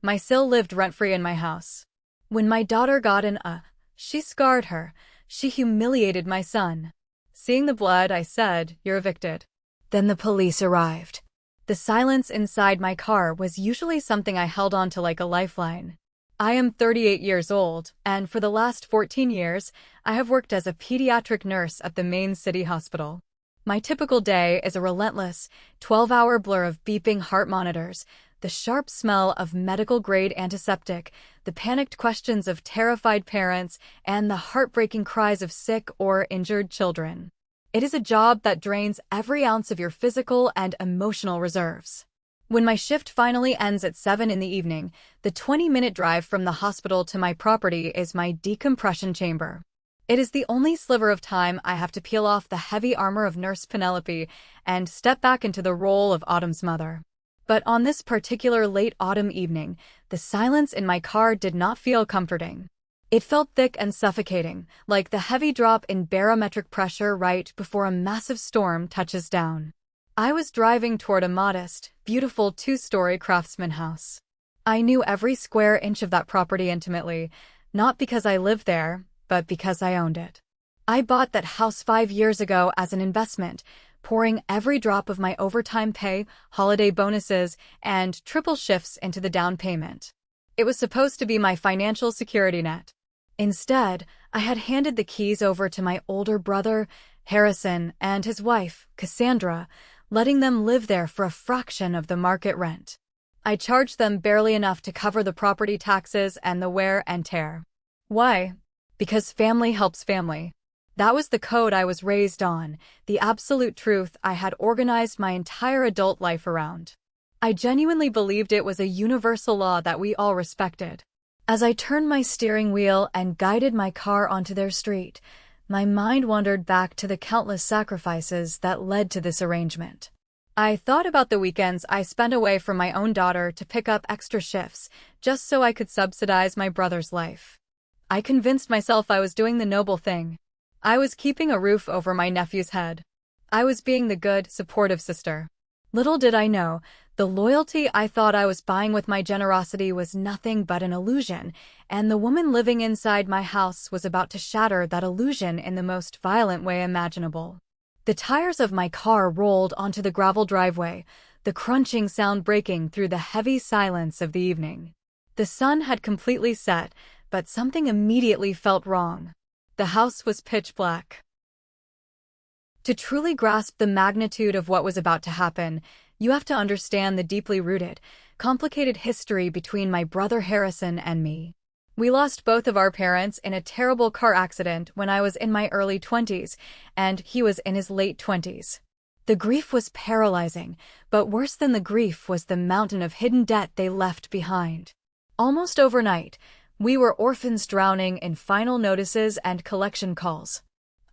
My Sil lived rent-free in my house. When my daughter got she scarred her. She humiliated my son. Seeing the blood, I said, "You're evicted." Then the police arrived. The silence inside my car was usually something I held on to like a lifeline. I am 38 years old, and for the last 14 years, I have worked as a pediatric nurse at the main city hospital. My typical day is a relentless, 12-hour blur of beeping heart monitors, the sharp smell of medical-grade antiseptic, the panicked questions of terrified parents, and the heartbreaking cries of sick or injured children. It is a job that drains every ounce of your physical and emotional reserves. When my shift finally ends at 7 in the evening, the 20-minute drive from the hospital to my property is my decompression chamber. It is the only sliver of time I have to peel off the heavy armor of Nurse Penelope and step back into the role of Autumn's mother. But on this particular late autumn evening, the silence in my car did not feel comforting. It felt thick and suffocating, like the heavy drop in barometric pressure right before a massive storm touches down. I was driving toward a modest, beautiful 2-story craftsman house. I knew every square inch of that property intimately, not because I lived there, but because I owned it. I bought that house 5 years ago as an investment, pouring every drop of my overtime pay, holiday bonuses, and triple shifts into the down payment. It was supposed to be my financial security net. Instead, I had handed the keys over to my older brother, Harrison, and his wife, Cassandra, letting them live there for a fraction of the market rent. I charged them barely enough to cover the property taxes and the wear and tear. Why? Because family helps family. That was the code I was raised on, the absolute truth I had organized my entire adult life around. I genuinely believed it was a universal law that we all respected. As I turned my steering wheel and guided my car onto their street, my mind wandered back to the countless sacrifices that led to this arrangement. I thought about the weekends I spent away from my own daughter to pick up extra shifts, just so I could subsidize my brother's life. I convinced myself I was doing the noble thing. I was keeping a roof over my nephew's head. I was being the good, supportive sister. Little did I know, the loyalty I thought I was buying with my generosity was nothing but an illusion, and the woman living inside my house was about to shatter that illusion in the most violent way imaginable. The tires of my car rolled onto the gravel driveway, the crunching sound breaking through the heavy silence of the evening. The sun had completely set, but something immediately felt wrong. The house was pitch black. To truly grasp the magnitude of what was about to happen, you have to understand the deeply rooted, complicated history between my brother Harrison and me. We lost both of our parents in a terrible car accident when I was in my early 20s, and he was in his late 20s. The grief was paralyzing, but worse than the grief was the mountain of hidden debt they left behind. Almost overnight, we were orphans drowning in final notices and collection calls.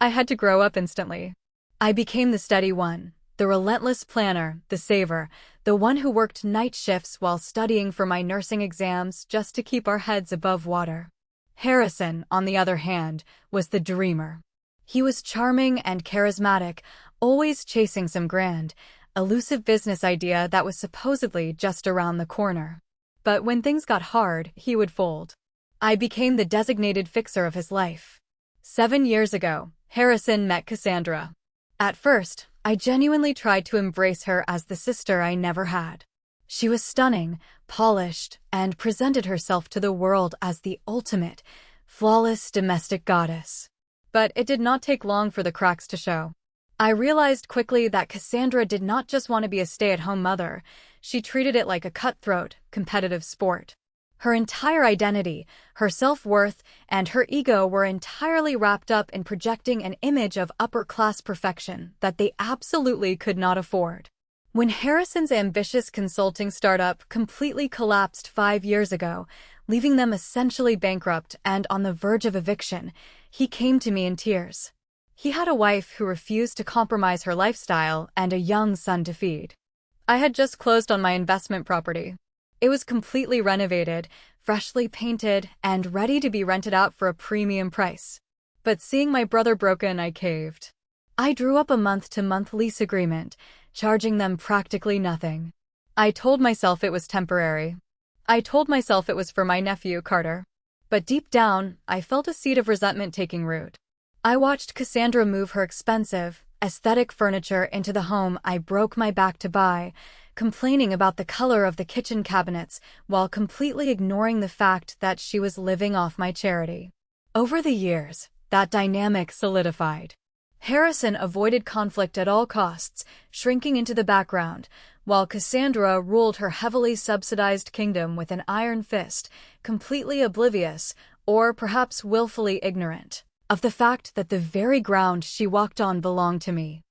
I had to grow up instantly. I became the steady one, the relentless planner, the saver, the one who worked night shifts while studying for my nursing exams just to keep our heads above water. Harrison, on the other hand, was the dreamer. He was charming and charismatic, always chasing some grand, elusive business idea that was supposedly just around the corner. But when things got hard, he would fold. I became the designated fixer of his life. 7 years ago, Harrison met Cassandra. At first, I genuinely tried to embrace her as the sister I never had. She was stunning, polished, and presented herself to the world as the ultimate, flawless domestic goddess. But it did not take long for the cracks to show. I realized quickly that Cassandra did not just want to be a stay-at-home mother, she treated it like a cutthroat, competitive sport. Her entire identity, her self-worth, and her ego were entirely wrapped up in projecting an image of upper-class perfection that they absolutely could not afford. When Harrison's ambitious consulting startup completely collapsed 5 years ago, leaving them essentially bankrupt and on the verge of eviction, he came to me in tears. He had a wife who refused to compromise her lifestyle and a young son to feed. I had just closed on my investment property. It was completely renovated, freshly painted, and ready to be rented out for a premium price. But seeing my brother broken, I caved. I drew up a month-to-month lease agreement, charging them practically nothing. I told myself it was temporary. I told myself it was for my nephew, Carter. But deep down, I felt a seed of resentment taking root. I watched Cassandra move her expensive, aesthetic furniture into the home I broke my back to buy, complaining about the color of the kitchen cabinets while completely ignoring the fact that she was living off my charity. Over the years, that dynamic solidified. Harrison avoided conflict at all costs, shrinking into the background, while Cassandra ruled her heavily subsidized kingdom with an iron fist, completely oblivious, or perhaps willfully ignorant, of the fact that the very ground she walked on belonged to me.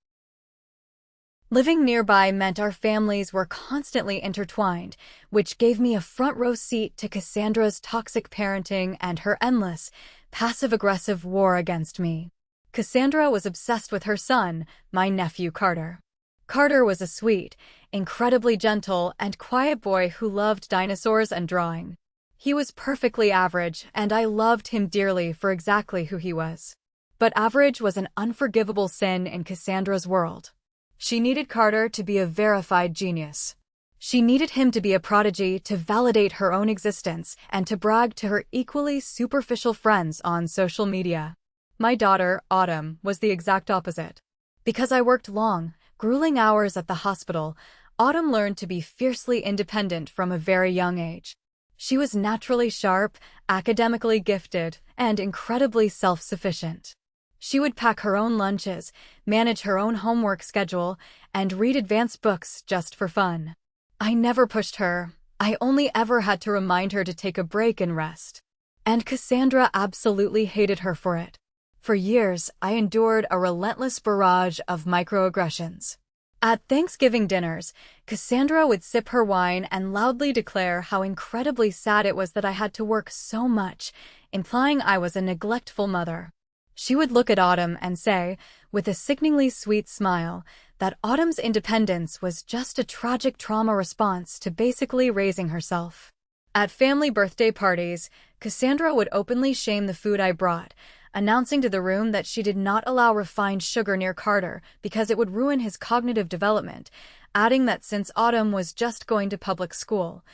Living nearby meant our families were constantly intertwined, which gave me a front-row seat to Cassandra's toxic parenting and her endless, passive-aggressive war against me. Cassandra was obsessed with her son, my nephew Carter. Carter was a sweet, incredibly gentle, and quiet boy who loved dinosaurs and drawing. He was perfectly average, and I loved him dearly for exactly who he was. But average was an unforgivable sin in Cassandra's world. She needed Carter to be a verified genius. She needed him to be a prodigy to validate her own existence and to brag to her equally superficial friends on social media. My daughter, Autumn, was the exact opposite. Because I worked long, grueling hours at the hospital, Autumn learned to be fiercely independent from a very young age. She was naturally sharp, academically gifted, and incredibly self-sufficient. She would pack her own lunches, manage her own homework schedule, and read advanced books just for fun. I never pushed her. I only ever had to remind her to take a break and rest. And Cassandra absolutely hated her for it. For years, I endured a relentless barrage of microaggressions. At Thanksgiving dinners, Cassandra would sip her wine and loudly declare how incredibly sad it was that I had to work so much, implying I was a neglectful mother. She would look at Autumn and say, with a sickeningly sweet smile, that Autumn's independence was just a tragic trauma response to basically raising herself. At family birthday parties, Cassandra would openly shame the food I brought, announcing to the room that she did not allow refined sugar near Carter because it would ruin his cognitive development, adding that since Autumn was just going to public school,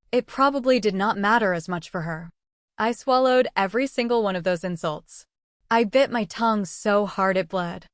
it probably did not matter as much for her. I swallowed every single one of those insults. I bit my tongue so hard it bled.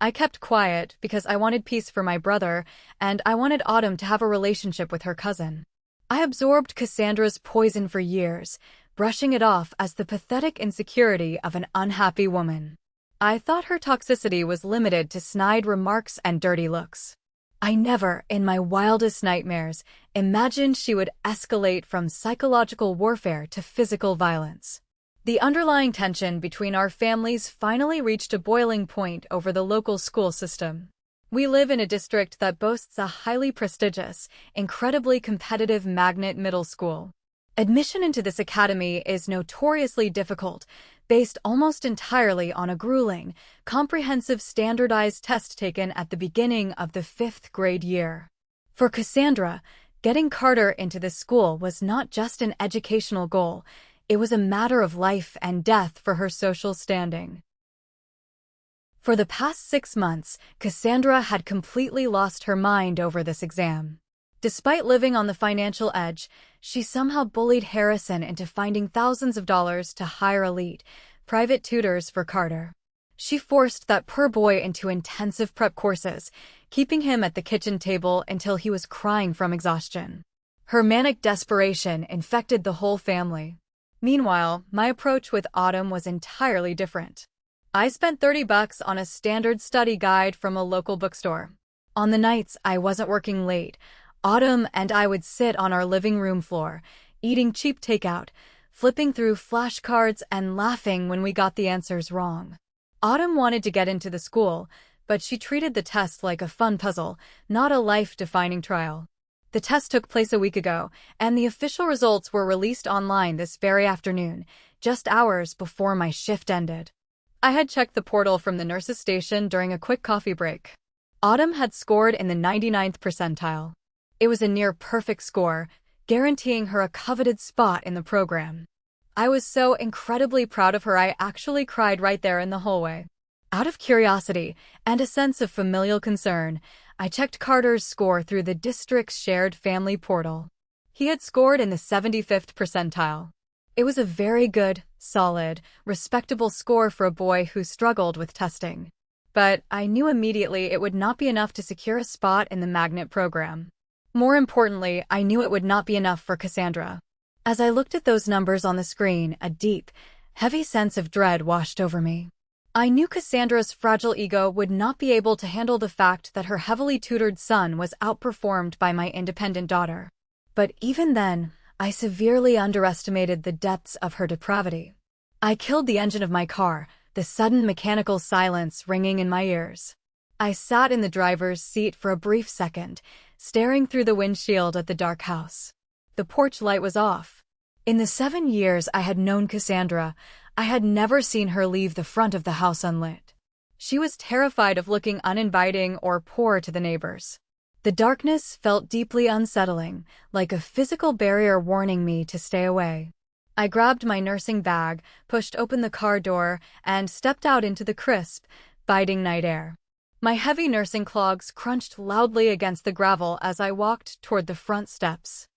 I kept quiet because I wanted peace for my brother, and I wanted Autumn to have a relationship with her cousin. I absorbed Cassandra's poison for years, brushing it off as the pathetic insecurity of an unhappy woman. I thought her toxicity was limited to snide remarks and dirty looks. I never, in my wildest nightmares, imagined she would escalate from psychological warfare to physical violence. The underlying tension between our families finally reached a boiling point over the local school system. We live in a district that boasts a highly prestigious, incredibly competitive magnet middle school. Admission into this academy is notoriously difficult, based almost entirely on a grueling, comprehensive standardized test taken at the beginning of the 5th grade year. For Cassandra, getting Carter into this school was not just an educational goal, it was a matter of life and death for her social standing. For the past 6 months, Cassandra had completely lost her mind over this exam. Despite living on the financial edge, she somehow bullied Harrison into finding thousands of dollars to hire elite, private tutors for Carter. She forced that poor boy into intensive prep courses, keeping him at the kitchen table until he was crying from exhaustion. Her manic desperation infected the whole family. Meanwhile, my approach with Autumn was entirely different. I spent $30 on a standard study guide from a local bookstore. On the nights I wasn't working late, Autumn and I would sit on our living room floor, eating cheap takeout, flipping through flashcards and laughing when we got the answers wrong. Autumn wanted to get into the school, but she treated the test like a fun puzzle, not a life-defining trial. The test took place a week ago, and the official results were released online this very afternoon, just hours before my shift ended. I had checked the portal from the nurse's station during a quick coffee break. Autumn had scored in the 99th percentile. It was a near-perfect score, guaranteeing her a coveted spot in the program. I was so incredibly proud of her I actually cried right there in the hallway. Out of curiosity and a sense of familial concern, I checked Carter's score through the district's shared family portal. He had scored in the 75th percentile. It was a very good, solid, respectable score for a boy who struggled with testing. But I knew immediately it would not be enough to secure a spot in the magnet program. More importantly, I knew it would not be enough for Cassandra. As I looked at those numbers on the screen, a deep, heavy sense of dread washed over me. I knew Cassandra's fragile ego would not be able to handle the fact that her heavily tutored son was outperformed by my independent daughter. But even then, I severely underestimated the depths of her depravity. I killed the engine of my car, the sudden mechanical silence ringing in my ears. I sat in the driver's seat for a brief second, staring through the windshield at the dark house. The porch light was off. In the 7 years I had known Cassandra, I had never seen her leave the front of the house unlit. She was terrified of looking uninviting or poor to the neighbors. The darkness felt deeply unsettling, like a physical barrier warning me to stay away. I grabbed my nursing bag, pushed open the car door, and stepped out into the crisp, biting night air. My heavy nursing clogs crunched loudly against the gravel as I walked toward the front steps.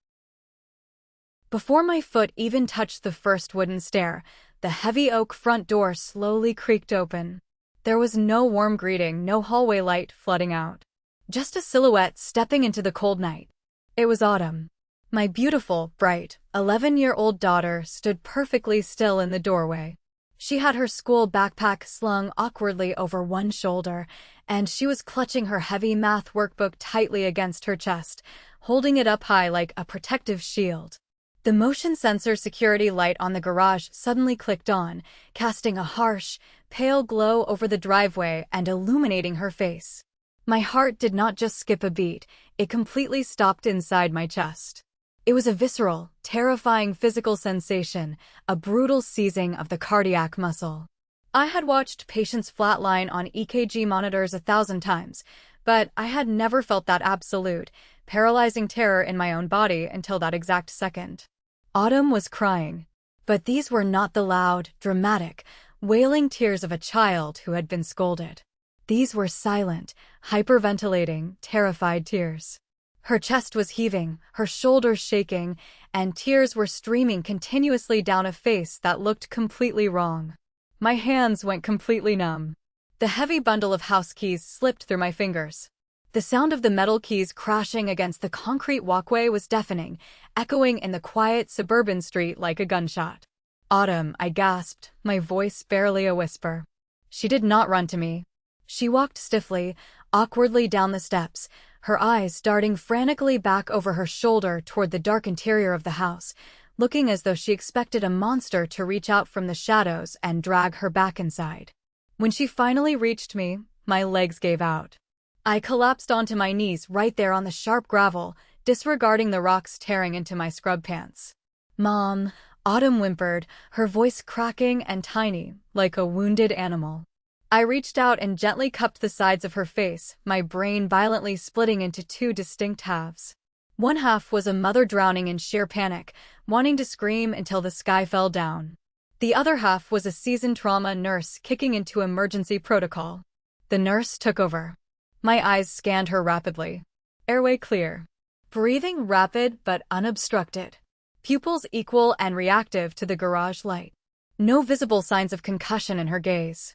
Before my foot even touched the first wooden stair, the heavy oak front door slowly creaked open. There was no warm greeting, no hallway light flooding out. Just a silhouette stepping into the cold night. It was autumn. My beautiful, bright, 11-year-old daughter stood perfectly still in the doorway. She had her school backpack slung awkwardly over one shoulder, and she was clutching her heavy math workbook tightly against her chest, holding it up high like a protective shield. The motion sensor security light on the garage suddenly clicked on, casting a harsh, pale glow over the driveway and illuminating her face. My heart did not just skip a beat, it completely stopped inside my chest. It was a visceral, terrifying physical sensation, a brutal seizing of the cardiac muscle. I had watched patients flatline on EKG monitors 1,000 times, but I had never felt that absolute, paralyzing terror in my own body until that exact second. Autumn was crying, but these were not the loud, dramatic, wailing tears of a child who had been scolded. These were silent, hyperventilating, terrified tears. Her chest was heaving, her shoulders shaking, and tears were streaming continuously down a face that looked completely wrong. My hands went completely numb. The heavy bundle of house keys slipped through my fingers. The sound of the metal keys crashing against the concrete walkway was deafening, echoing in the quiet suburban street like a gunshot. "Autumn," I gasped, my voice barely a whisper. She did not run to me. She walked stiffly, awkwardly down the steps, her eyes darting frantically back over her shoulder toward the dark interior of the house, looking as though she expected a monster to reach out from the shadows and drag her back inside. When she finally reached me, my legs gave out. I collapsed onto my knees right there on the sharp gravel, disregarding the rocks tearing into my scrub pants. "Mom," Autumn whimpered, her voice cracking and tiny, like a wounded animal. I reached out and gently cupped the sides of her face, my brain violently splitting into two distinct halves. One half was a mother drowning in sheer panic, wanting to scream until the sky fell down. The other half was a seasoned trauma nurse kicking into emergency protocol. The nurse took over. My eyes scanned her rapidly. Airway clear. Breathing rapid but unobstructed. Pupils equal and reactive to the garage light. No visible signs of concussion in her gaze.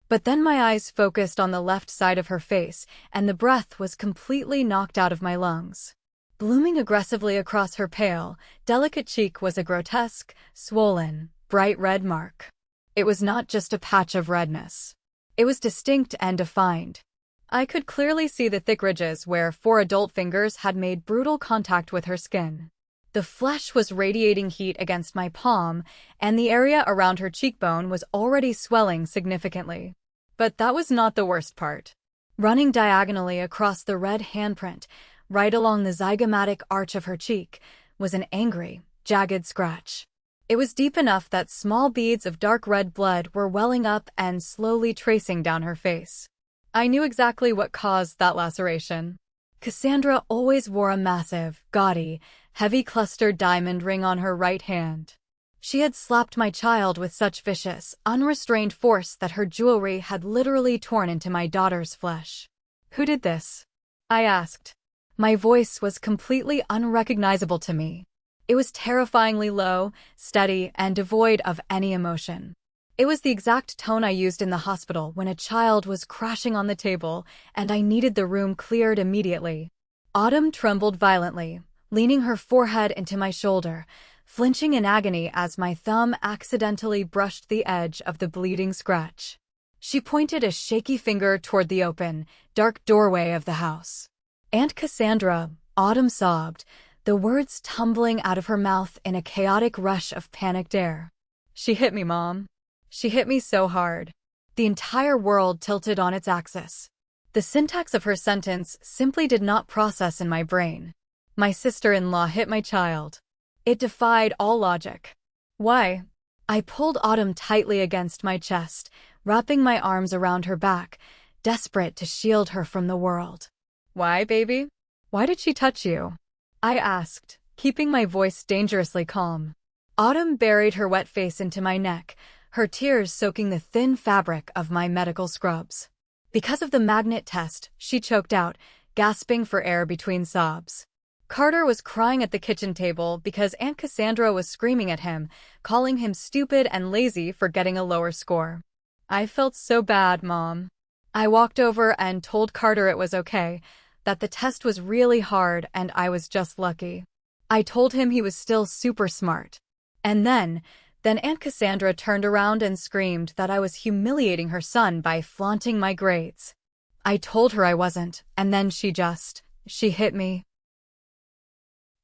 But then my eyes focused on the left side of her face, and the breath was completely knocked out of my lungs. Blooming aggressively across her pale, delicate cheek was a grotesque, swollen, bright red mark. It was not just a patch of redness. It was distinct and defined. I could clearly see the thick ridges where 4 adult fingers had made brutal contact with her skin. The flesh was radiating heat against my palm, and the area around her cheekbone was already swelling significantly. But that was not the worst part. Running diagonally across the red handprint, right along the zygomatic arch of her cheek, was an angry, jagged scratch. It was deep enough that small beads of dark red blood were welling up and slowly tracing down her face. I knew exactly what caused that laceration. Cassandra always wore a massive, gaudy, heavy clustered diamond ring on her right hand. She had slapped my child with such vicious, unrestrained force that her jewelry had literally torn into my daughter's flesh. "Who did this?" I asked. My voice was completely unrecognizable to me. It was terrifyingly low, steady, and devoid of any emotion. It was the exact tone I used in the hospital when a child was crashing on the table and I needed the room cleared immediately. Autumn trembled violently, leaning her forehead into my shoulder, flinching in agony as my thumb accidentally brushed the edge of the bleeding scratch. She pointed a shaky finger toward the open, dark doorway of the house. "Aunt Cassandra," Autumn sobbed, the words tumbling out of her mouth in a chaotic rush of panicked air. "She hit me, Mom. She hit me so hard." The entire world tilted on its axis. The syntax of her sentence simply did not process in my brain. My sister-in-law hit my child. It defied all logic. Why? I pulled Autumn tightly against my chest, wrapping my arms around her back, desperate to shield her from the world. "Why, baby? Why did she touch you?" I asked, keeping my voice dangerously calm. Autumn buried her wet face into my neck, her tears soaking the thin fabric of my medical scrubs. "Because of the magnet test," she choked out, gasping for air between sobs. Carter was crying at the kitchen table because Aunt Cassandra was screaming at him, calling him stupid and lazy for getting a lower score. I felt so bad, Mom. I walked over and told Carter it was okay, that the test was really hard and I was just lucky. I told him he was still super smart. And then Aunt Cassandra turned around and screamed that I was humiliating her son by flaunting my grades. I told her I wasn't, and then she hit me.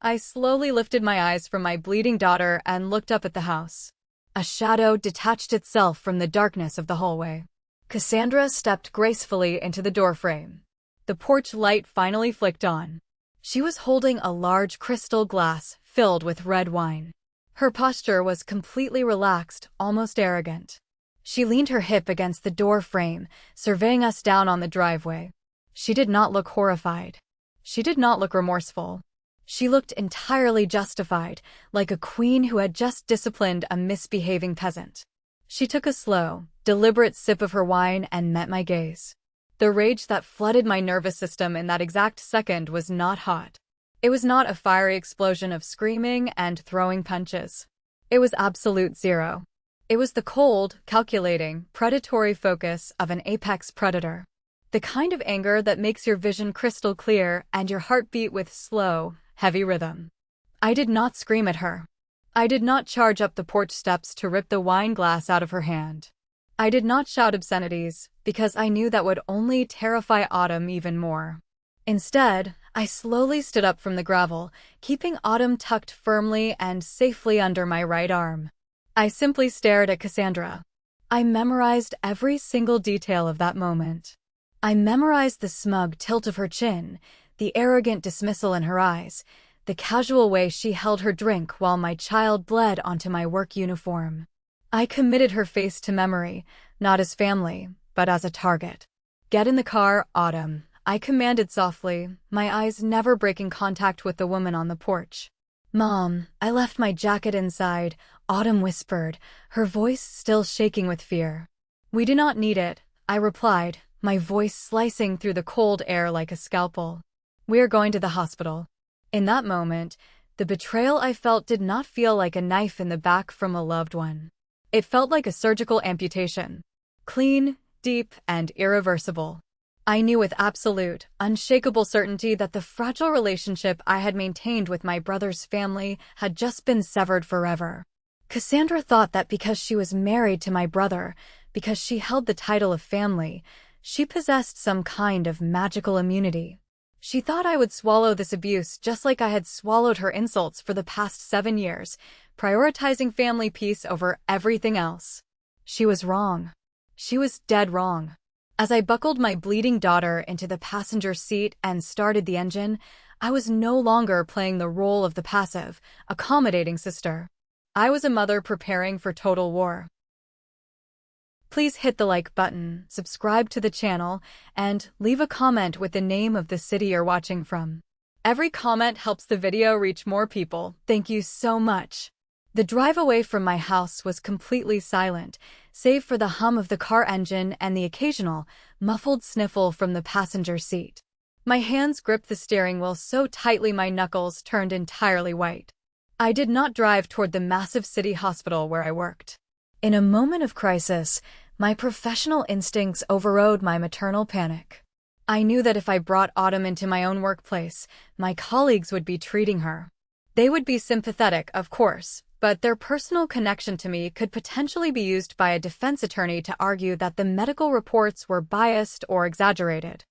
I slowly lifted my eyes from my bleeding daughter and looked up at the house. A shadow detached itself from the darkness of the hallway. Cassandra stepped gracefully into the doorframe. The porch light finally flicked on. She was holding a large crystal glass filled with red wine. Her posture was completely relaxed, almost arrogant. She leaned her hip against the door frame, surveying us down on the driveway. She did not look horrified. She did not look remorseful. She looked entirely justified, like a queen who had just disciplined a misbehaving peasant. She took a slow, deliberate sip of her wine and met my gaze. The rage that flooded my nervous system in that exact second was not hot. It was not a fiery explosion of screaming and throwing punches. It was absolute zero. It was the cold, calculating, predatory focus of an apex predator. The kind of anger that makes your vision crystal clear and your heart beat with slow, heavy rhythm. I did not scream at her. I did not charge up the porch steps to rip the wine glass out of her hand. I did not shout obscenities, because I knew that would only terrify Autumn even more. Instead, I slowly stood up from the gravel, keeping Autumn tucked firmly and safely under my right arm. I simply stared at Cassandra. I memorized every single detail of that moment. I memorized the smug tilt of her chin, the arrogant dismissal in her eyes, the casual way she held her drink while my child bled onto my work uniform. I committed her face to memory, not as family, but as a target. "Get in the car, Autumn," I commanded softly, my eyes never breaking contact with the woman on the porch. "Mom, I left my jacket inside," Autumn whispered, her voice still shaking with fear. "We do not need it," I replied, my voice slicing through the cold air like a scalpel. "We are going to the hospital." In that moment, the betrayal I felt did not feel like a knife in the back from a loved one. It felt like a surgical amputation. Clean, deep, and irreversible. I knew with absolute, unshakable certainty that the fragile relationship I had maintained with my brother's family had just been severed forever. Cassandra thought that because she was married to my brother, because she held the title of family, she possessed some kind of magical immunity. She thought I would swallow this abuse just like I had swallowed her insults for the past 7 years, prioritizing family peace over everything else. She was wrong. She was dead wrong. As I buckled my bleeding daughter into the passenger seat and started the engine, I was no longer playing the role of the passive, accommodating sister. I was a mother preparing for total war. Please hit the like button, subscribe to the channel, and leave a comment with the name of the city you're watching from. Every comment helps the video reach more people. Thank you so much. The drive away from my house was completely silent, save for the hum of the car engine and the occasional, muffled sniffle from the passenger seat. My hands gripped the steering wheel so tightly my knuckles turned entirely white. I did not drive toward the massive city hospital where I worked. In a moment of crisis, my professional instincts overrode my maternal panic. I knew that if I brought Autumn into my own workplace, my colleagues would be treating her. They would be sympathetic, of course, but their personal connection to me could potentially be used by a defense attorney to argue that the medical reports were biased or exaggerated.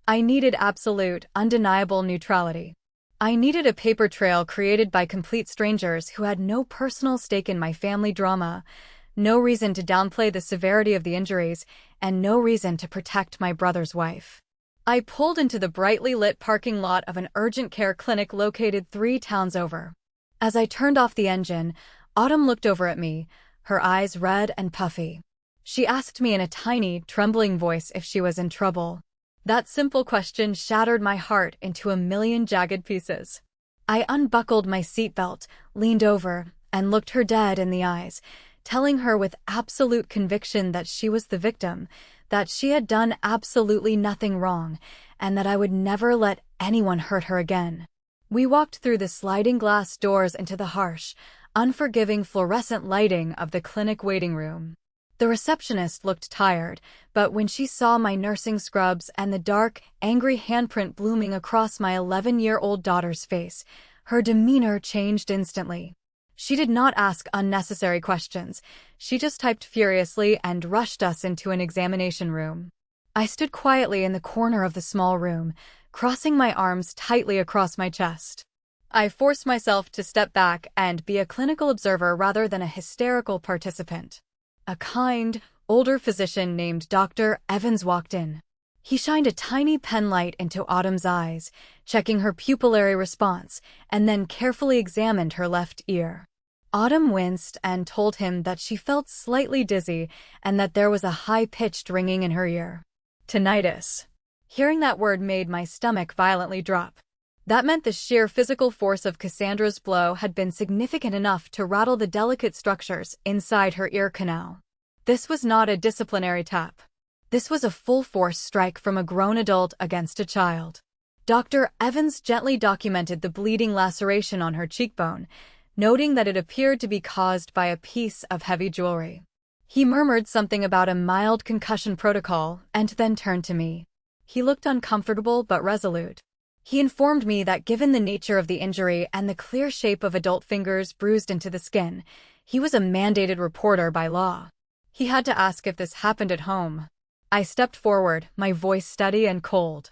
I needed absolute, undeniable neutrality. I needed a paper trail created by complete strangers who had no personal stake in my family drama, no reason to downplay the severity of the injuries, and no reason to protect my brother's wife. I pulled into the brightly lit parking lot of an urgent care clinic located 3 towns over. As I turned off the engine, Autumn looked over at me, her eyes red and puffy. She asked me in a tiny, trembling voice if she was in trouble. That simple question shattered my heart into a million jagged pieces. I unbuckled my seatbelt, leaned over, and looked her dead in the eyes, telling her with absolute conviction that she was the victim, that she had done absolutely nothing wrong, and that I would never let anyone hurt her again. We walked through the sliding glass doors into the harsh, unforgiving fluorescent lighting of the clinic waiting room. The receptionist looked tired, but when she saw my nursing scrubs and the dark, angry handprint blooming across my 11-year-old daughter's face, her demeanor changed instantly. She did not ask unnecessary questions. She just typed furiously and rushed us into an examination room. I stood quietly in the corner of the small room, crossing my arms tightly across my chest. I forced myself to step back and be a clinical observer rather than a hysterical participant. A kind, older physician named Dr. Evans walked in. He shined a tiny penlight into Autumn's eyes, checking her pupillary response, and then carefully examined her left ear. Autumn winced and told him that she felt slightly dizzy and that there was a high-pitched ringing in her ear. Tinnitus. Hearing that word made my stomach violently drop. That meant the sheer physical force of Cassandra's blow had been significant enough to rattle the delicate structures inside her ear canal. This was not a disciplinary tap. This was a full-force strike from a grown adult against a child. Dr. Evans gently documented the bleeding laceration on her cheekbone, noting that it appeared to be caused by a piece of heavy jewelry. He murmured something about a mild concussion protocol and then turned to me. He looked uncomfortable but resolute. He informed me that given the nature of the injury and the clear shape of adult fingers bruised into the skin, he was a mandated reporter by law. He had to ask if this happened at home. I stepped forward, my voice steady and cold.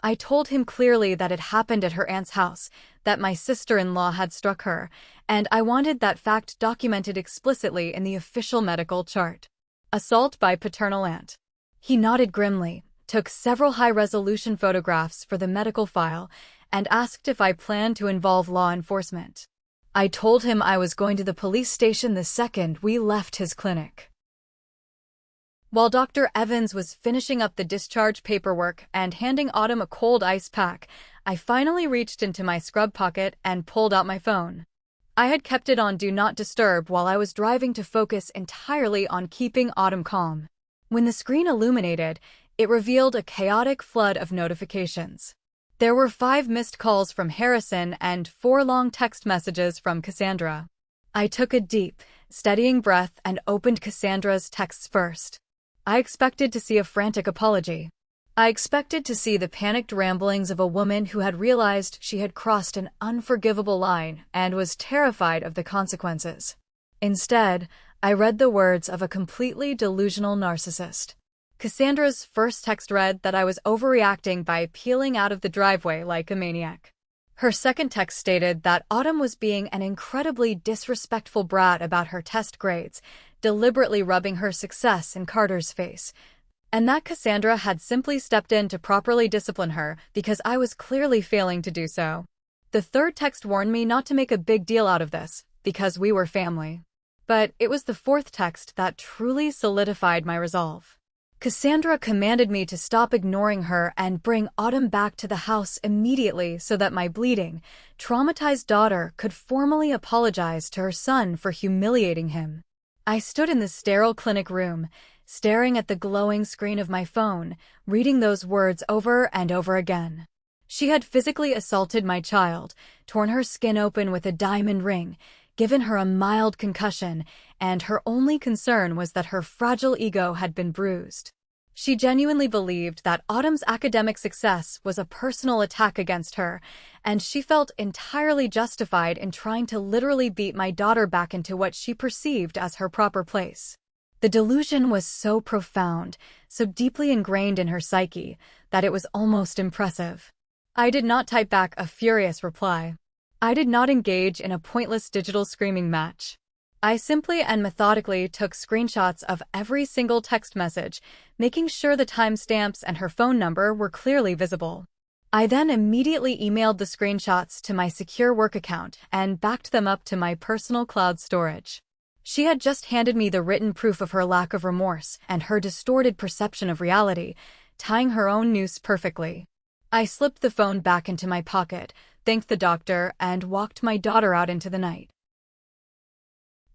I told him clearly that it happened at her aunt's house, that my sister-in-law had struck her, and I wanted that fact documented explicitly in the official medical chart. Assault by paternal aunt. He nodded grimly, took several high-resolution photographs for the medical file, and asked if I planned to involve law enforcement. I told him I was going to the police station the second we left his clinic. While Dr. Evans was finishing up the discharge paperwork and handing Autumn a cold ice pack, I finally reached into my scrub pocket and pulled out my phone. I had kept it on Do Not Disturb while I was driving to focus entirely on keeping Autumn calm. When the screen illuminated, it revealed a chaotic flood of notifications. There were 5 missed calls from Harrison and 4 long text messages from Cassandra. I took a deep, steadying breath and opened Cassandra's texts first. I expected to see a frantic apology. I expected to see the panicked ramblings of a woman who had realized she had crossed an unforgivable line and was terrified of the consequences. Instead, I read the words of a completely delusional narcissist. Cassandra's first text read that I was overreacting by peeling out of the driveway like a maniac. Her second text stated that Autumn was being an incredibly disrespectful brat about her test grades, deliberately rubbing her success in Carter's face, and that Cassandra had simply stepped in to properly discipline her because I was clearly failing to do so. The third text warned me not to make a big deal out of this, because we were family. But it was the fourth text that truly solidified my resolve. Cassandra commanded me to stop ignoring her and bring Autumn back to the house immediately so that my bleeding, traumatized daughter could formally apologize to her son for humiliating him. I stood in the sterile clinic room, staring at the glowing screen of my phone, reading those words over and over again. She had physically assaulted my child, torn her skin open with a diamond ring, given her a mild concussion, and her only concern was that her fragile ego had been bruised. She genuinely believed that Autumn's academic success was a personal attack against her, and she felt entirely justified in trying to literally beat my daughter back into what she perceived as her proper place. The delusion was so profound, so deeply ingrained in her psyche, that it was almost impressive. I did not type back a furious reply. I did not engage in a pointless digital screaming match. I simply and methodically took screenshots of every single text message, making sure the timestamps and her phone number were clearly visible. I then immediately emailed the screenshots to my secure work account and backed them up to my personal cloud storage. She had just handed me the written proof of her lack of remorse and her distorted perception of reality, tying her own noose perfectly. I slipped the phone back into my pocket, thanked the doctor, and walked my daughter out into the night.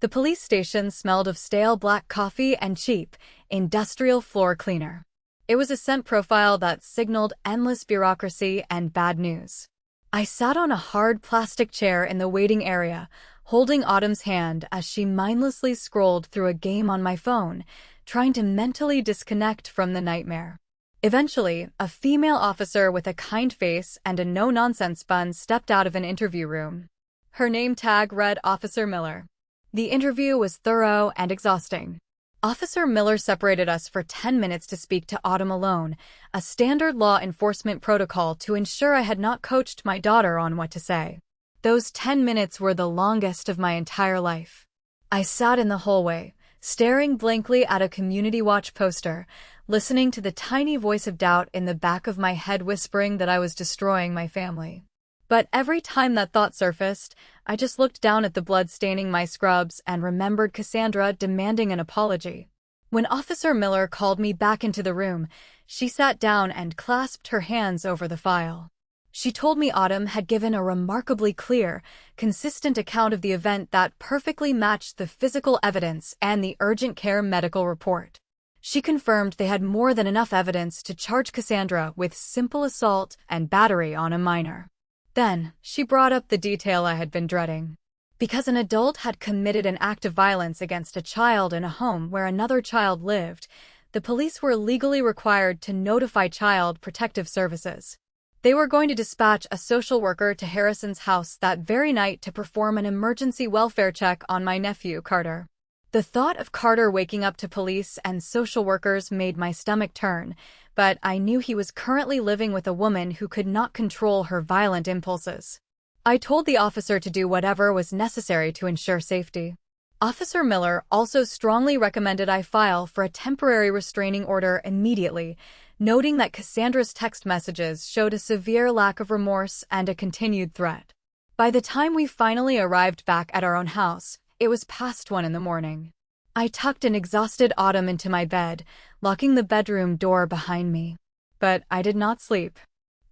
The police station smelled of stale black coffee and cheap, industrial floor cleaner. It was a scent profile that signaled endless bureaucracy and bad news. I sat on a hard plastic chair in the waiting area, holding Autumn's hand as she mindlessly scrolled through a game on my phone, trying to mentally disconnect from the nightmare. Eventually, a female officer with a kind face and a no-nonsense bun stepped out of an interview room. Her name tag read Officer Miller. The interview was thorough and exhausting. Officer Miller separated us for 10 minutes to speak to Autumn alone, a standard law enforcement protocol to ensure I had not coached my daughter on what to say. Those 10 minutes were the longest of my entire life. I sat in the hallway, staring blankly at a Community Watch poster, listening to the tiny voice of doubt in the back of my head whispering that I was destroying my family. But every time that thought surfaced, I just looked down at the blood staining my scrubs and remembered Cassandra demanding an apology. When Officer Miller called me back into the room, she sat down and clasped her hands over the file. She told me Autumn had given a remarkably clear, consistent account of the event that perfectly matched the physical evidence and the urgent care medical report. She confirmed they had more than enough evidence to charge Cassandra with simple assault and battery on a minor. Then, she brought up the detail I had been dreading. Because an adult had committed an act of violence against a child in a home where another child lived, the police were legally required to notify Child Protective Services. They were going to dispatch a social worker to Harrison's house that very night to perform an emergency welfare check on my nephew, Carter. The thought of Carter waking up to police and social workers made my stomach turn, but I knew he was currently living with a woman who could not control her violent impulses. I told the officer to do whatever was necessary to ensure safety. Officer Miller also strongly recommended I file for a temporary restraining order immediately, noting that Cassandra's text messages showed a severe lack of remorse and a continued threat. By the time we finally arrived back at our own house, it was past 1 a.m. I tucked an exhausted Autumn into my bed, locking the bedroom door behind me. But I did not sleep.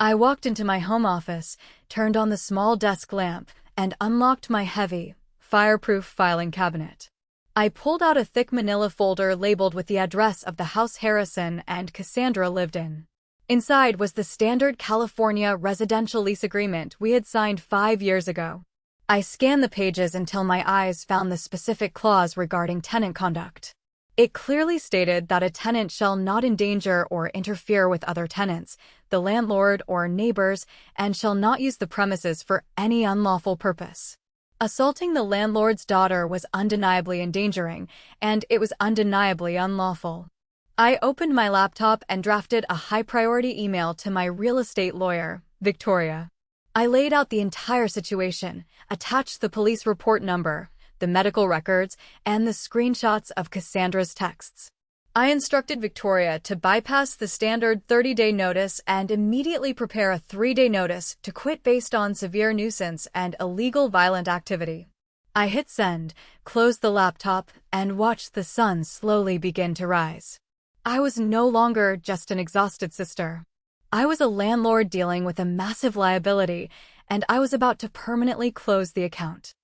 I walked into my home office, turned on the small desk lamp, and unlocked my heavy, fireproof filing cabinet. I pulled out a thick manila folder labeled with the address of the house Harrison and Cassandra lived in. Inside was the standard California residential lease agreement we had signed 5 years ago. I scanned the pages until my eyes found the specific clause regarding tenant conduct. It clearly stated that a tenant shall not endanger or interfere with other tenants, the landlord or neighbors, and shall not use the premises for any unlawful purpose. Assaulting the landlord's daughter was undeniably endangering, and it was undeniably unlawful. I opened my laptop and drafted a high-priority email to my real estate lawyer, Victoria. I laid out the entire situation, attached the police report number, the medical records, and the screenshots of Cassandra's texts. I instructed Victoria to bypass the standard 30-day notice and immediately prepare a 3-day notice to quit based on severe nuisance and illegal violent activity. I hit send, closed the laptop, and watched the sun slowly begin to rise. I was no longer just an exhausted sister. I was a landlord dealing with a massive liability, and I was about to permanently close the account.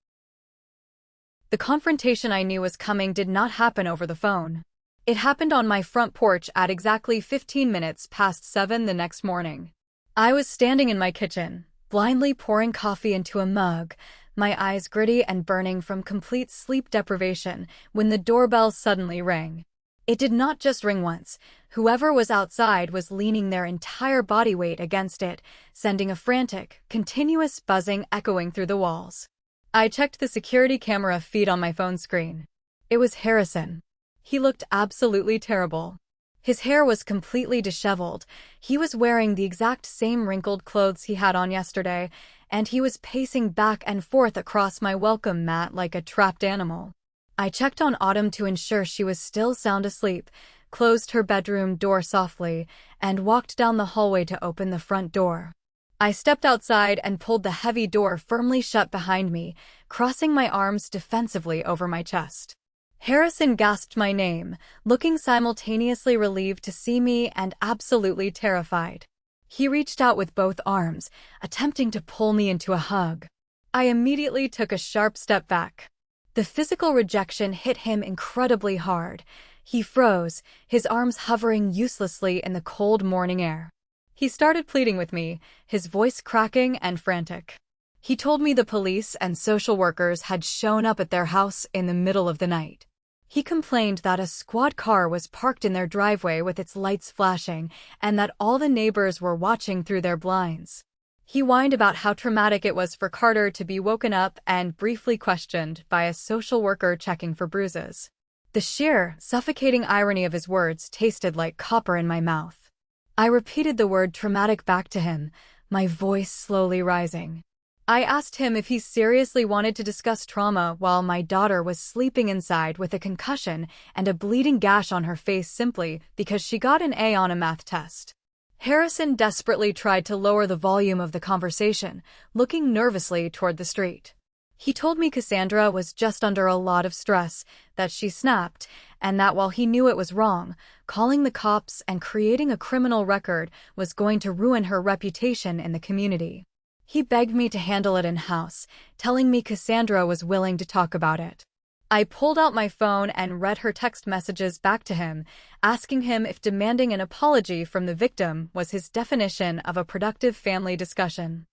The confrontation I knew was coming did not happen over the phone. It happened on my front porch at exactly 15 minutes past 7 the next morning. I was standing in my kitchen, blindly pouring coffee into a mug, my eyes gritty and burning from complete sleep deprivation, when the doorbell suddenly rang. It did not just ring once. Whoever was outside was leaning their entire body weight against it, sending a frantic, continuous buzzing echoing through the walls. I checked the security camera feed on my phone screen. It was Harrison. He looked absolutely terrible. His hair was completely disheveled. He was wearing the exact same wrinkled clothes he had on yesterday, and he was pacing back and forth across my welcome mat like a trapped animal. I checked on Autumn to ensure she was still sound asleep, closed her bedroom door softly, and walked down the hallway to open the front door. I stepped outside and pulled the heavy door firmly shut behind me, crossing my arms defensively over my chest. Harrison gasped my name, looking simultaneously relieved to see me and absolutely terrified. He reached out with both arms, attempting to pull me into a hug. I immediately took a sharp step back. The physical rejection hit him incredibly hard. He froze, his arms hovering uselessly in the cold morning air. He started pleading with me, his voice cracking and frantic. He told me the police and social workers had shown up at their house in the middle of the night. He complained that a squad car was parked in their driveway with its lights flashing, and that all the neighbors were watching through their blinds. He whined about how traumatic it was for Carter to be woken up and briefly questioned by a social worker checking for bruises. The sheer, suffocating irony of his words tasted like copper in my mouth. I repeated the word traumatic back to him, my voice slowly rising. I asked him if he seriously wanted to discuss trauma while my daughter was sleeping inside with a concussion and a bleeding gash on her face simply because she got an A on a math test. Harrison desperately tried to lower the volume of the conversation, looking nervously toward the street. He told me Cassandra was just under a lot of stress, that she snapped, and that while he knew it was wrong, calling the cops and creating a criminal record was going to ruin her reputation in the community. He begged me to handle it in-house, telling me Cassandra was willing to talk about it. I pulled out my phone and read her text messages back to him, asking him if demanding an apology from the victim was his definition of a productive family discussion.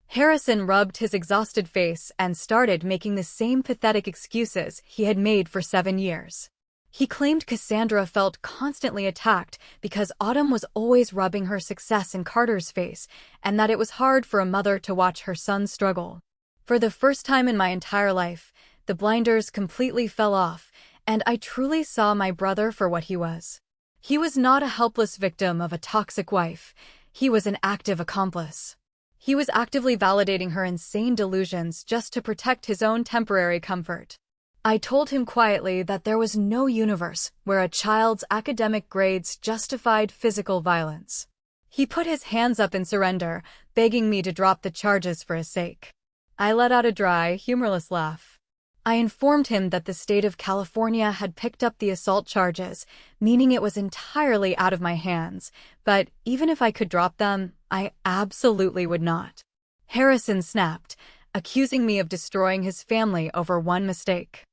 Harrison rubbed his exhausted face and started making the same pathetic excuses he had made for 7 years. He claimed Cassandra felt constantly attacked because Autumn was always rubbing her success in Carter's face, and that it was hard for a mother to watch her son struggle. For the first time in my entire life, the blinders completely fell off, and I truly saw my brother for what he was. He was not a helpless victim of a toxic wife. He was an active accomplice. He was actively validating her insane delusions just to protect his own temporary comfort. I told him quietly that there was no universe where a child's academic grades justified physical violence. He put his hands up in surrender, begging me to drop the charges for his sake. I let out a dry, humorless laugh. I informed him that the state of California had picked up the assault charges, meaning it was entirely out of my hands, but even if I could drop them, I absolutely would not. Harrison snapped, accusing me of destroying his family over one mistake.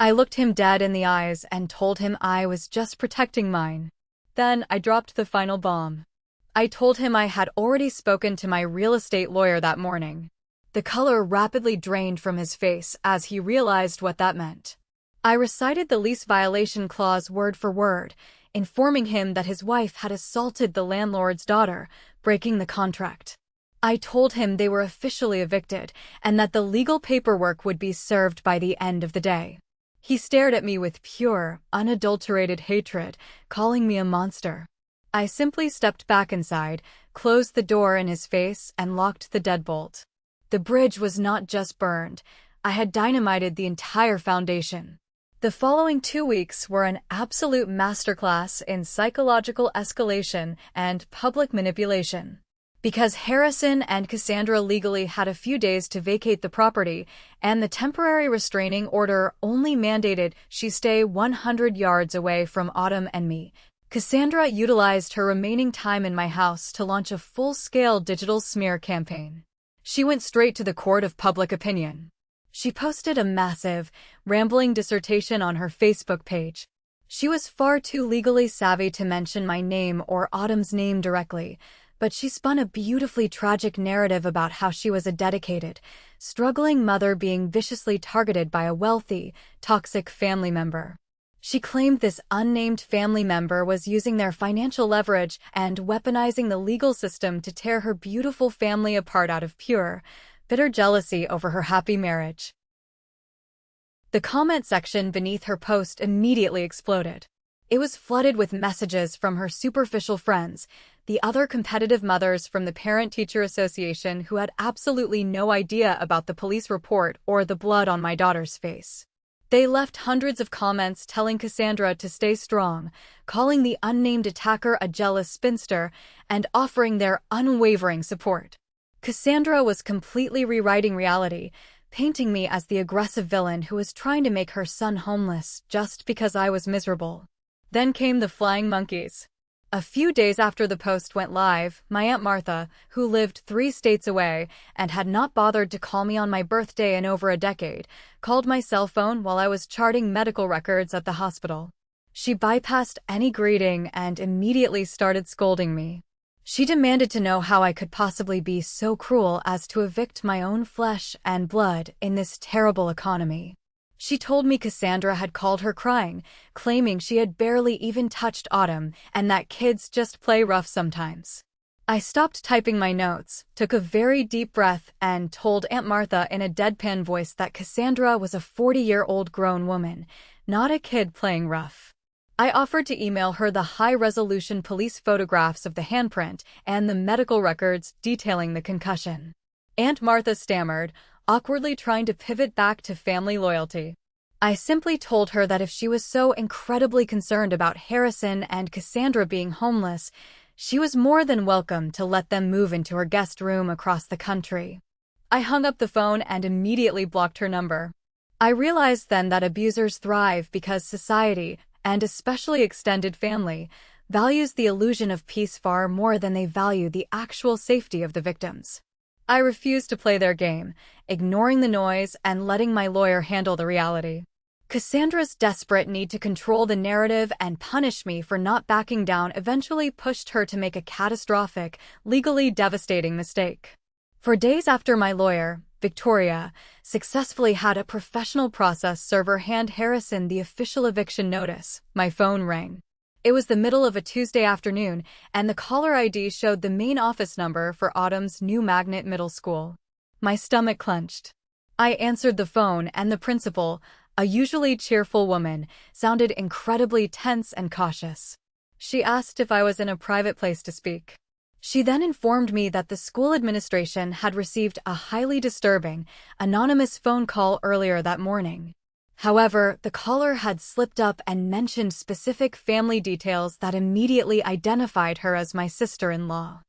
I looked him dead in the eyes and told him I was just protecting mine. Then I dropped the final bomb. I told him I had already spoken to my real estate lawyer that morning. The color rapidly drained from his face as he realized what that meant. I recited the lease violation clause word for word, informing him that his wife had assaulted the landlord's daughter, breaking the contract. I told him they were officially evicted and that the legal paperwork would be served by the end of the day. He stared at me with pure, unadulterated hatred, calling me a monster. I simply stepped back inside, closed the door in his face, and locked the deadbolt. The bridge was not just burned. I had dynamited the entire foundation. The following 2 weeks were an absolute masterclass in psychological escalation and public manipulation. Because Harrison and Cassandra legally had a few days to vacate the property, and the temporary restraining order only mandated she stay 100 yards away from Autumn and me, Cassandra utilized her remaining time in my house to launch a full-scale digital smear campaign. She went straight to the court of public opinion. She posted a massive, rambling dissertation on her Facebook page. She was far too legally savvy to mention my name or Autumn's name directly, But she spun a beautifully tragic narrative about how she was a dedicated, struggling mother being viciously targeted by a wealthy, toxic family member. She claimed this unnamed family member was using their financial leverage and weaponizing the legal system to tear her beautiful family apart out of pure, bitter jealousy over her happy marriage. The comment section beneath her post immediately exploded. It was flooded with messages from her superficial friends, the other competitive mothers from the Parent-Teacher Association who had absolutely no idea about the police report or the blood on my daughter's face. They left hundreds of comments telling Cassandra to stay strong, calling the unnamed attacker a jealous spinster, and offering their unwavering support. Cassandra was completely rewriting reality, painting me as the aggressive villain who was trying to make her son homeless just because I was miserable. Then came the flying monkeys. A few days after the post went live, my Aunt Martha, who lived 3 states away and had not bothered to call me on my birthday in over a decade, called my cell phone while I was charting medical records at the hospital. She bypassed any greeting and immediately started scolding me. She demanded to know how I could possibly be so cruel as to evict my own flesh and blood in this terrible economy. She told me Cassandra had called her crying, claiming she had barely even touched Autumn and that kids just play rough sometimes. I stopped typing my notes, took a very deep breath, and told Aunt Martha in a deadpan voice that Cassandra was a 40-year-old grown woman, not a kid playing rough. I offered to email her the high-resolution police photographs of the handprint and the medical records detailing the concussion. Aunt Martha stammered, awkwardly trying to pivot back to family loyalty. I simply told her that if she was so incredibly concerned about Harrison and Cassandra being homeless, she was more than welcome to let them move into her guest room across the country. I hung up the phone and immediately blocked her number. I realized then that abusers thrive because society, and especially extended family, values the illusion of peace far more than they value the actual safety of the victims. I refused to play their game, ignoring the noise and letting my lawyer handle the reality. Cassandra's desperate need to control the narrative and punish me for not backing down eventually pushed her to make a catastrophic, legally devastating mistake. For days after my lawyer, Victoria, successfully had a professional process server hand Harrison the official eviction notice, my phone rang. It was the middle of a Tuesday afternoon, and the caller ID showed the main office number for Autumn's New Magnet Middle School. My stomach clenched. I answered the phone, and the principal, a usually cheerful woman, sounded incredibly tense and cautious. She asked if I was in a private place to speak. She then informed me that the school administration had received a highly disturbing, anonymous phone call earlier that morning. However, the caller had slipped up and mentioned specific family details that immediately identified her as my sister-in-law.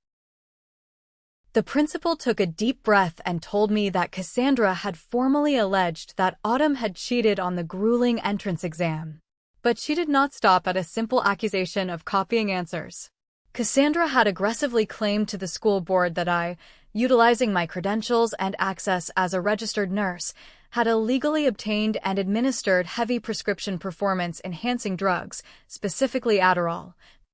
The principal took a deep breath and told me that Cassandra had formally alleged that Autumn had cheated on the grueling entrance exam. But she did not stop at a simple accusation of copying answers. Cassandra had aggressively claimed to the school board that I, utilizing my credentials and access as a registered nurse, had illegally obtained and administered heavy prescription performance-enhancing drugs, specifically Adderall,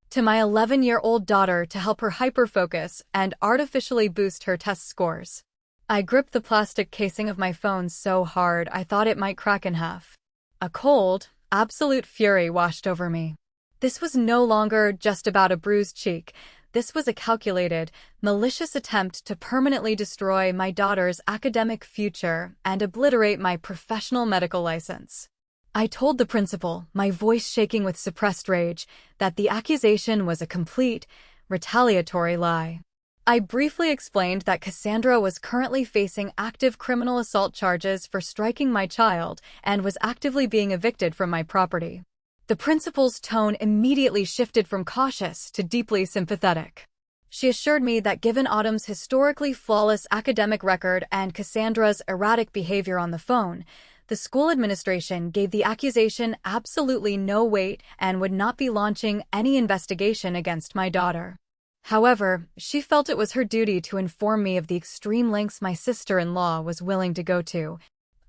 to my 11-year-old daughter to help her hyperfocus and artificially boost her test scores. I gripped the plastic casing of my phone so hard I thought it might crack in half. A cold, absolute fury washed over me. This was no longer just about a bruised cheek. This was a calculated, malicious attempt to permanently destroy my daughter's academic future and obliterate my professional medical license. I told the principal, my voice shaking with suppressed rage, that the accusation was a complete, retaliatory lie. I briefly explained that Cassandra was currently facing active criminal assault charges for striking my child and was actively being evicted from my property. The principal's tone immediately shifted from cautious to deeply sympathetic. She assured me that given Autumn's historically flawless academic record and Cassandra's erratic behavior on the phone, the school administration gave the accusation absolutely no weight and would not be launching any investigation against my daughter. However, she felt it was her duty to inform me of the extreme lengths my sister-in-law was willing to go to.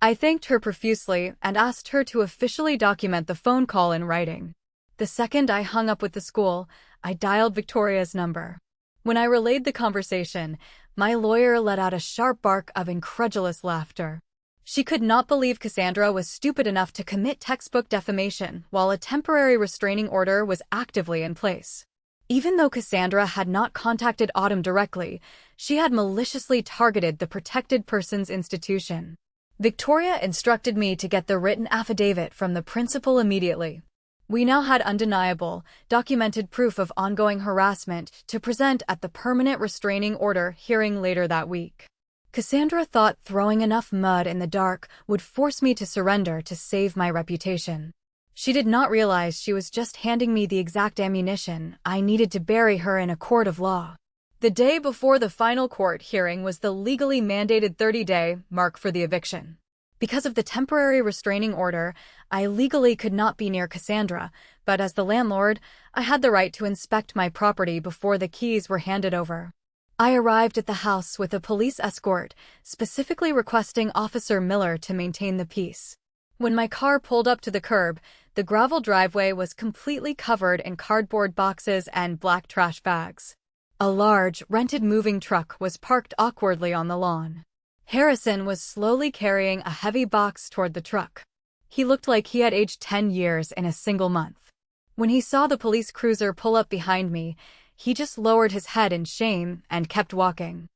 I thanked her profusely and asked her to officially document the phone call in writing. The second I hung up with the school, I dialed Victoria's number. When I relayed the conversation, my lawyer let out a sharp bark of incredulous laughter. She could not believe Cassandra was stupid enough to commit textbook defamation while a temporary restraining order was actively in place. Even though Cassandra had not contacted Autumn directly, she had maliciously targeted the protected persons institution. Victoria instructed me to get the written affidavit from the principal immediately. We now had undeniable, documented proof of ongoing harassment to present at the permanent restraining order hearing later that week. Cassandra thought throwing enough mud in the dark would force me to surrender to save my reputation. She did not realize she was just handing me the exact ammunition I needed to bury her in a court of law. The day before the final court hearing was the legally mandated 30-day mark for the eviction. Because of the temporary restraining order, I legally could not be near Cassandra, but as the landlord, I had the right to inspect my property before the keys were handed over. I arrived at the house with a police escort, specifically requesting Officer Miller to maintain the peace. When my car pulled up to the curb, the gravel driveway was completely covered in cardboard boxes and black trash bags. A large, rented moving truck was parked awkwardly on the lawn. Harrison was slowly carrying a heavy box toward the truck. He looked like he had aged 10 years in a single month. When he saw the police cruiser pull up behind me, he just lowered his head in shame and kept walking.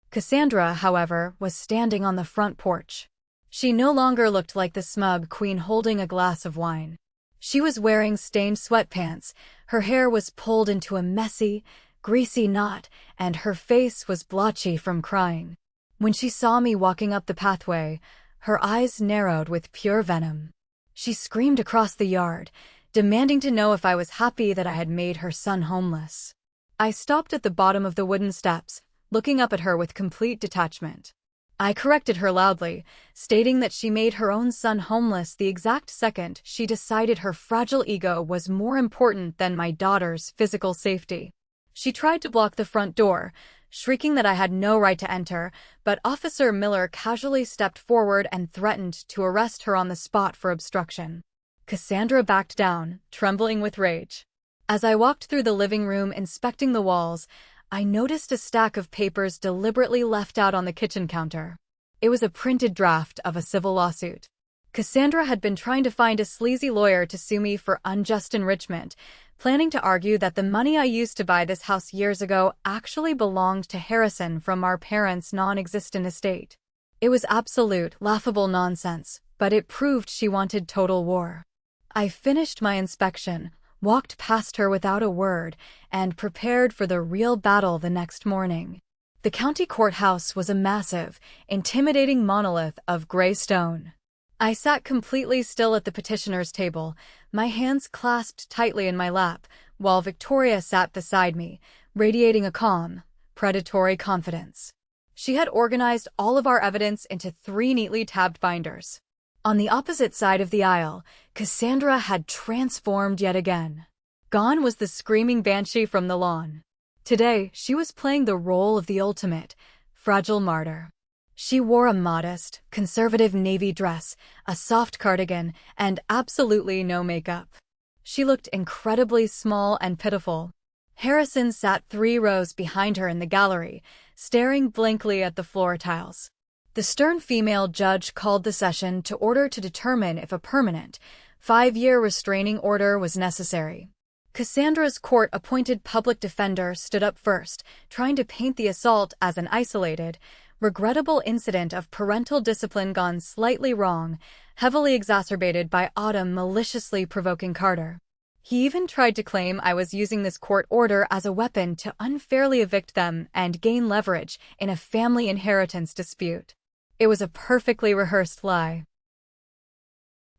Cassandra, however, was standing on the front porch. She no longer looked like the smug queen holding a glass of wine. She was wearing stained sweatpants, her hair was pulled into a messy, greasy knot, and her face was blotchy from crying. When she saw me walking up the pathway, her eyes narrowed with pure venom. She screamed across the yard, demanding to know if I was happy that I had made her son homeless. I stopped at the bottom of the wooden steps, looking up at her with complete detachment. I corrected her loudly, stating that she made her own son homeless the exact second she decided her fragile ego was more important than my daughter's physical safety. She tried to block the front door, shrieking that I had no right to enter, but Officer Miller casually stepped forward and threatened to arrest her on the spot for obstruction. Cassandra backed down, trembling with rage. As I walked through the living room inspecting the walls, I noticed a stack of papers deliberately left out on the kitchen counter. It was a printed draft of a civil lawsuit. Cassandra had been trying to find a sleazy lawyer to sue me for unjust enrichment, planning to argue that the money I used to buy this house years ago actually belonged to Harrison from our parents' non-existent estate. It was absolute, laughable nonsense, but it proved she wanted total war. I finished my inspection, walked past her without a word, and prepared for the real battle the next morning. The county courthouse was a massive, intimidating monolith of gray stone. I sat completely still at the petitioner's table, my hands clasped tightly in my lap, while Victoria sat beside me, radiating a calm, predatory confidence. She had organized all of our evidence into 3 neatly tabbed binders. On the opposite side of the aisle, Cassandra had transformed yet again. Gone was the screaming banshee from the lawn. Today, she was playing the role of the ultimate, fragile martyr. She wore a modest, conservative navy dress, a soft cardigan, and absolutely no makeup. She looked incredibly small and pitiful. Harrison sat 3 rows behind her in the gallery, staring blankly at the floor tiles. The stern female judge called the session to order to determine if a permanent, 5-year restraining order was necessary. Cassandra's court-appointed public defender stood up first, trying to paint the assault as an isolated, regrettable incident of parental discipline gone slightly wrong, heavily exacerbated by Autumn maliciously provoking Carter. He even tried to claim I was using this court order as a weapon to unfairly evict them and gain leverage in a family inheritance dispute. It was a perfectly rehearsed lie.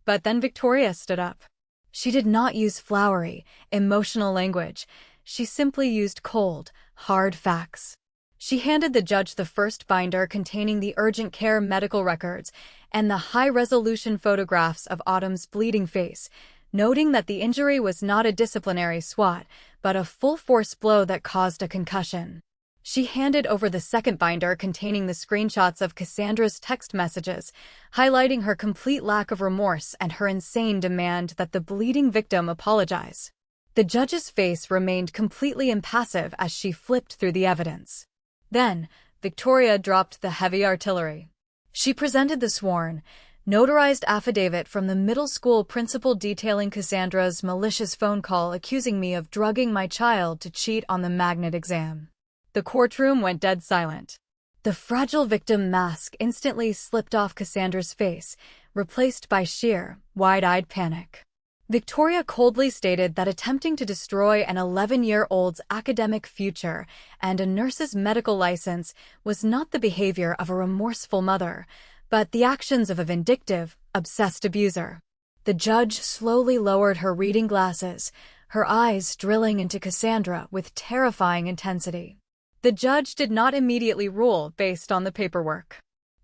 But then Victoria stood up. She did not use flowery, emotional language. She simply used cold, hard facts. She handed the judge the first binder containing the urgent care medical records and the high-resolution photographs of Autumn's bleeding face, noting that the injury was not a disciplinary swat, but a full-force blow that caused a concussion. She handed over the second binder containing the screenshots of Cassandra's text messages, highlighting her complete lack of remorse and her insane demand that the bleeding victim apologize. The judge's face remained completely impassive as she flipped through the evidence. Then, Victoria dropped the heavy artillery. She presented the sworn, notarized affidavit from the middle school principal detailing Cassandra's malicious phone call accusing me of drugging my child to cheat on the magnet exam. The courtroom went dead silent. The fragile victim mask instantly slipped off Cassandra's face, replaced by sheer, wide-eyed panic. Victoria coldly stated that attempting to destroy an 11-year-old's academic future and a nurse's medical license was not the behavior of a remorseful mother, but the actions of a vindictive, obsessed abuser. The judge slowly lowered her reading glasses, her eyes drilling into Cassandra with terrifying intensity. The judge did not immediately rule based on the paperwork.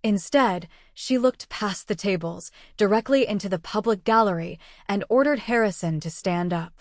Instead, she looked past the tables, directly into the public gallery, and ordered Harrison to stand up.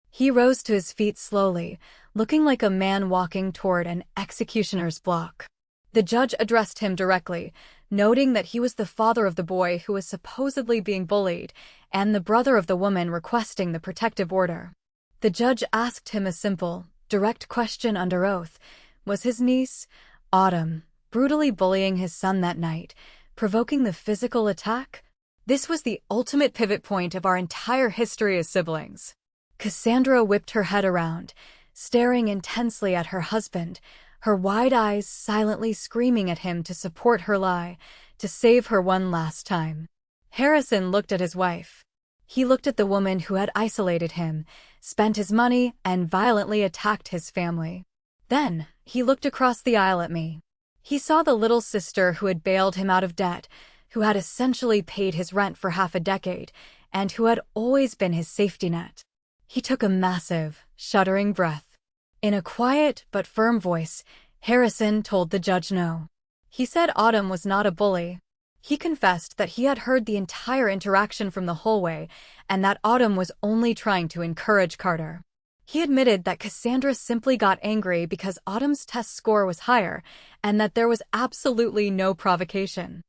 He rose to his feet slowly, looking like a man walking toward an executioner's block. The judge addressed him directly, noting that he was the father of the boy who was supposedly being bullied, and the brother of the woman requesting the protective order. The judge asked him a simple, direct question under oath. Was his niece, Autumn, brutally bullying his son that night, provoking the physical attack? This was the ultimate pivot point of our entire history as siblings. Cassandra whipped her head around, staring intensely at her husband, her wide eyes silently screaming at him to support her lie, to save her one last time. Harrison looked at his wife. He looked at the woman who had isolated him, spent his money, and violently attacked his family. Then, he looked across the aisle at me. He saw the little sister who had bailed him out of debt, who had essentially paid his rent for half a decade, and who had always been his safety net. He took a massive, shuddering breath. In a quiet but firm voice, Harrison told the judge no. He said Autumn was not a bully. He confessed that he had heard the entire interaction from the hallway and that Autumn was only trying to encourage Carter. He admitted that Cassandra simply got angry because Autumn's test score was higher and that there was absolutely no provocation.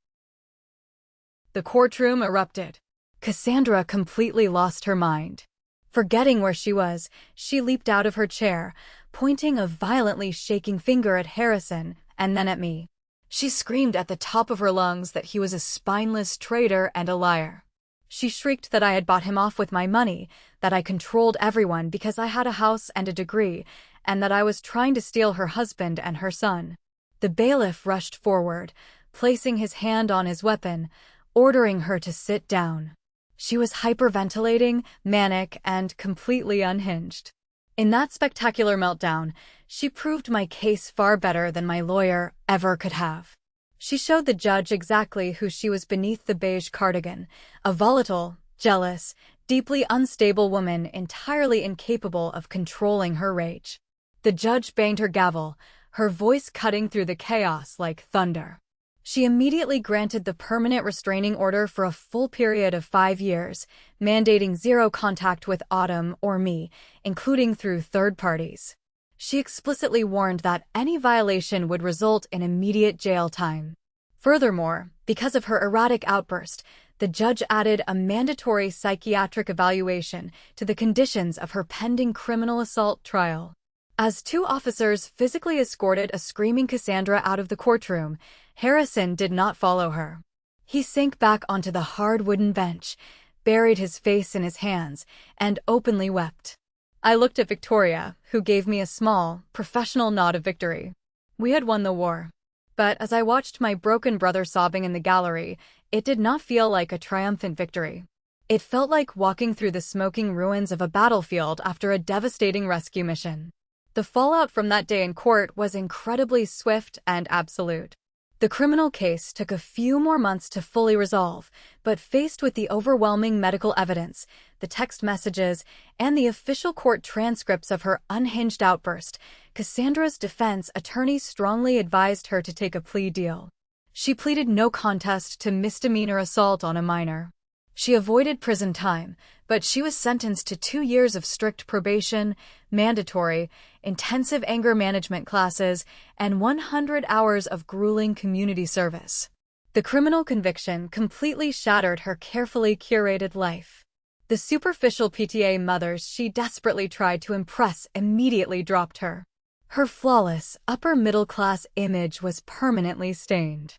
The courtroom erupted. Cassandra completely lost her mind. Forgetting where she was, she leaped out of her chair, pointing a violently shaking finger at Harrison and then at me. She screamed at the top of her lungs that he was a spineless traitor and a liar. She shrieked that I had bought him off with my money, that I controlled everyone because I had a house and a degree, and that I was trying to steal her husband and her son. The bailiff rushed forward, placing his hand on his weapon, ordering her to sit down. She was hyperventilating, manic, and completely unhinged. In that spectacular meltdown, she proved my case far better than my lawyer ever could have. She showed the judge exactly who she was beneath the beige cardigan, a volatile, jealous, deeply unstable woman entirely incapable of controlling her rage. The judge banged her gavel, her voice cutting through the chaos like thunder. She immediately granted the permanent restraining order for a full period of 5 years, mandating zero contact with Autumn or me, including through third parties. She explicitly warned that any violation would result in immediate jail time. Furthermore, because of her erratic outburst, the judge added a mandatory psychiatric evaluation to the conditions of her pending criminal assault trial. As 2 officers physically escorted a screaming Cassandra out of the courtroom, Harrison did not follow her. He sank back onto the hard wooden bench, buried his face in his hands, and openly wept. I looked at Victoria, who gave me a small, professional nod of victory. We had won the war. But as I watched my broken brother sobbing in the gallery, it did not feel like a triumphant victory. It felt like walking through the smoking ruins of a battlefield after a devastating rescue mission. The fallout from that day in court was incredibly swift and absolute. The criminal case took a few more months to fully resolve, but faced with the overwhelming medical evidence, the text messages, and the official court transcripts of her unhinged outburst, Cassandra's defense attorney strongly advised her to take a plea deal. She pleaded no contest to misdemeanor assault on a minor. She avoided prison time, but she was sentenced to 2 years of strict probation, mandatory, intensive anger management classes, and 100 hours of grueling community service. The criminal conviction completely shattered her carefully curated life. The superficial PTA mothers she desperately tried to impress immediately dropped her. Her flawless, upper-middle-class image was permanently stained.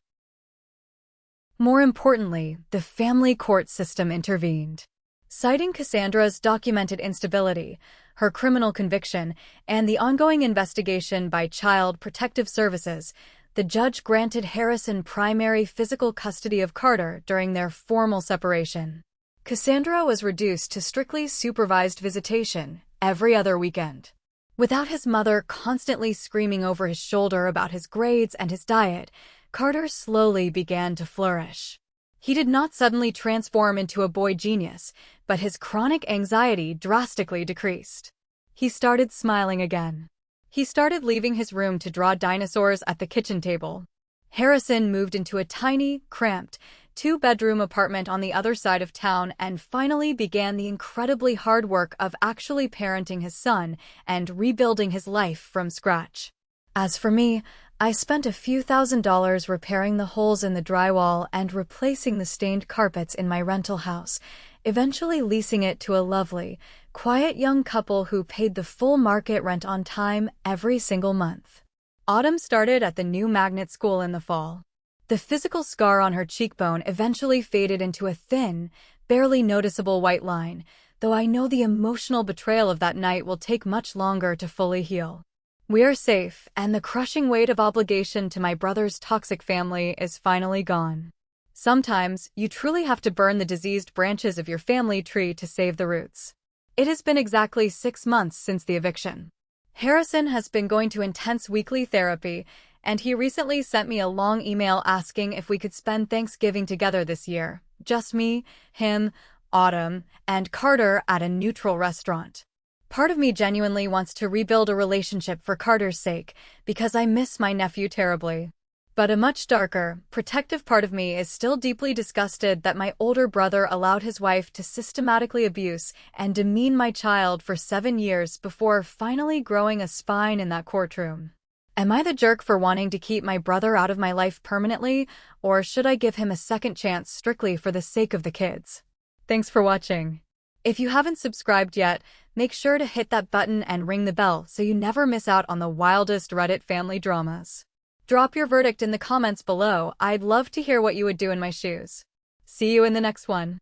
More importantly, the family court system intervened. Citing Cassandra's documented instability, her criminal conviction, and the ongoing investigation by Child Protective Services, the judge granted Harrison primary physical custody of Carter during their formal separation. Cassandra was reduced to strictly supervised visitation every other weekend. Without his mother constantly screaming over his shoulder about his grades and his diet, Carter slowly began to flourish. He did not suddenly transform into a boy genius, but his chronic anxiety drastically decreased. He started smiling again. He started leaving his room to draw dinosaurs at the kitchen table. Harrison moved into a tiny, cramped, two-bedroom apartment on the other side of town and finally began the incredibly hard work of actually parenting his son and rebuilding his life from scratch. As for me, I spent a few $1,000s repairing the holes in the drywall and replacing the stained carpets in my rental house, eventually leasing it to a lovely, quiet young couple who paid the full market rent on time every single month. Autumn started at the new magnet school in the fall. The physical scar on her cheekbone eventually faded into a thin, barely noticeable white line, though I know the emotional betrayal of that night will take much longer to fully heal. We are safe, and the crushing weight of obligation to my brother's toxic family is finally gone. Sometimes, you truly have to burn the diseased branches of your family tree to save the roots. It has been exactly 6 months since the eviction. Harrison has been going to intense weekly therapy, and he recently sent me a long email asking if we could spend Thanksgiving together this year. Just me, him, Autumn, and Carter at a neutral restaurant. Part of me genuinely wants to rebuild a relationship for Carter's sake, because I miss my nephew terribly. But a much darker, protective part of me is still deeply disgusted that my older brother allowed his wife to systematically abuse and demean my child for 7 years before finally growing a spine in that courtroom. Am I the jerk for wanting to keep my brother out of my life permanently, or should I give him a second chance strictly for the sake of the kids? Thanks for watching. If you haven't subscribed yet, make sure to hit that button and ring the bell so you never miss out on the wildest Reddit family dramas. Drop your verdict in the comments below. I'd love to hear what you would do in my shoes. See you in the next one.